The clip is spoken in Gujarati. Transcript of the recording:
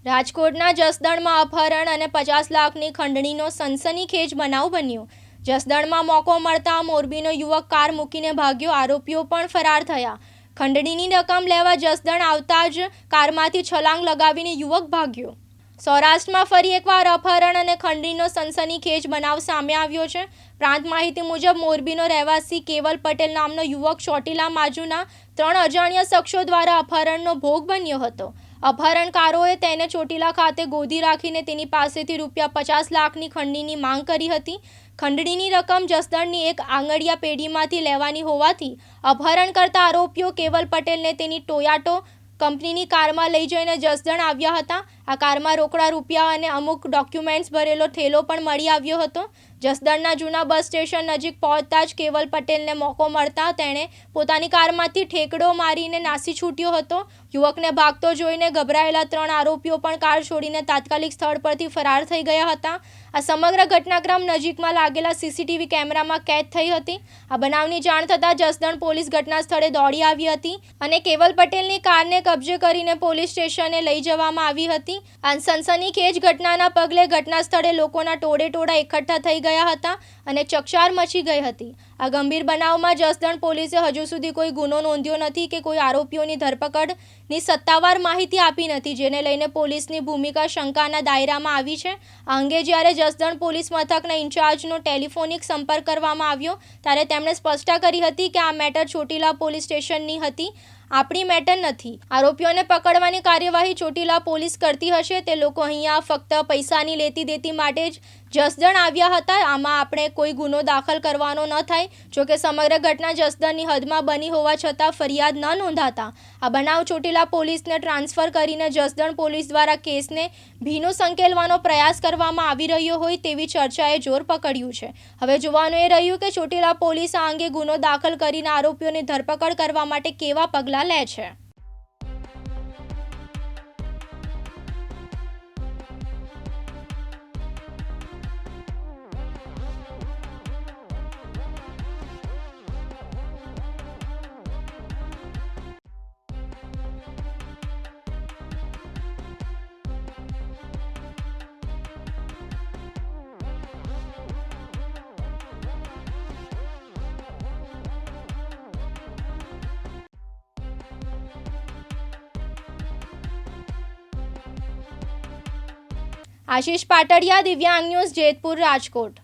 રાજકોટના જસદણમાં અપહરણ અને 50 લાખની ખંડણીનો સનસનીખેજ બનાવ બન્યો। જસદણમાં મોકો મળતા મોરબીનો યુવક કાર મૂકીને ભાગ્યો, આરોપીઓ પણ ફરાર થયા। ખંડણીની રકમ લેવા જસદણ આવતા જ કારમાંથી છલાંગ લગાવીને યુવક ભાગ્યો। સૌરાષ્ટ્રમાં ફરી એકવાર અપહરણ અને ખંડણીનો સનસનીખેજ બનાવ સામે આવ્યો છે। પ્રાંત માહિતી મુજબ મોરબીનો રહેવાસી કેવલ પટેલ નામનો યુવક ચોટીલા બાજુના 3 અજાણ્યા શખ્સો દ્વારા અપહરણનો ભોગ બન્યો હતો। અપહરણકારોએ તેને ચોટીલા ખાતે ગોદી રાખીને તેની પાસેથી ₹50 લાખની ખંડણીની માંગ કરી હતી। ખંડણીની રકમ જસદણની એક આંગડિયા પેઢીમાંથી લેવાની હોવાથી અપહરણ કરતા આરોપીઓ કેવલ પટેલને તેની ટોયાટો કંપનીની કારમાં લઈ જઈને જસદણ આવ્યા હતા। આ કારમાં રોકડા રૂપિયા અને અમુક ડોક્યુમેન્ટ્સ ભરેલો થેલો પણ મળી આવ્યો હતો। જસદણના જૂના બસ સ્ટેશન નજીક પહોંચતા જ કેવલ પટેલને મોકો મળતા તેણે પોતાની કારમાંથી ઠેકડો મારીને નાસી છૂટ્યો હતો। યુવકને ભાગતો જોઈને ગભરાયેલા 3 આરોપીઓ પણ કાર છોડીને તાત્કાલિક સ્થળ પરથી ફરાર થઈ ગયા હતા। આ સમગ્ર ઘટનાક્રમ નજીકમાં લાગેલા સીસીટીવી કેમેરામાં કેદ થઈ હતી। આ બનાવની જાણ થતાં જસદણ પોલીસ ઘટના સ્થળે દોડી આવી હતી અને કેવલ પટેલની કારને કબજે કરીને પોલીસ સ્ટેશને લઈ જવામાં આવી હતી। આ સનસનીખેજ ઘટનાના પગલે ઘટના સ્થળે લોકોના ટોળેટોળા એકઠા થઈ ગયા હતા અને ચકચાર મચી ગઈ હતી। આ ગંભીર બનાવમાં જસદણ પોલીસે હજુ સુધી કોઈ ગુનો નોંધ્યો નથી કે કોઈ આરોપીઓની ધરપકડની સત્તાવાર માહિતી આપી નથી, જેને લઈને પોલીસની ભૂમિકા શંકાના દાયરામાં આવી છે। આ અંગે જ્યારે જસદણ પોલીસ મથકના ઇન્ચાર્જનો ટેલિફોનિક સંપર્ક કરવામાં આવ્યો ત્યારે તેમણે સ્પષ્ટતા કરી હતી કે આ મેટર ચોટીલા પોલીસ સ્ટેશનની હતી, આપણી મેટર નથી। આરોપીઓને પકડવાની કાર્યવાહી ચોટીલા પોલીસ કરતી હશે। તે લોકો અહીંયા ફક્ત પૈસાની લેતી દેતી માટે જ જસદણ આવ્યા હતા। આમાં આપણે કોઈ ગુનો દાખલ કરવાનો ન થાય। જોકે સમગ્ર ઘટના જસદણની હદમાં બની હોવા છતાં ફરિયાદ ન નોંધાતા આ બનાવ ચોટીલા પોલીસને ટ્રાન્સફર કરીને જસદણ પોલીસ દ્વારા કેસને ભીનો સંકેલવાનો પ્રયાસ કરવામાં આવી રહ્યો હોય તેવી ચર્ચાએ જોર પકડ્યું છે। હવે જોવાનું એ રહ્યું કે ચોટીલા પોલીસ આ અંગે ગુનો દાખલ કરીને આરોપીઓની ધરપકડ કરવા માટે કેવા પગલાં લે છે। આશીષ પાટડિયા, દિવ્યાંગ ન્યૂઝ, જેતપુર, રાજકોટ।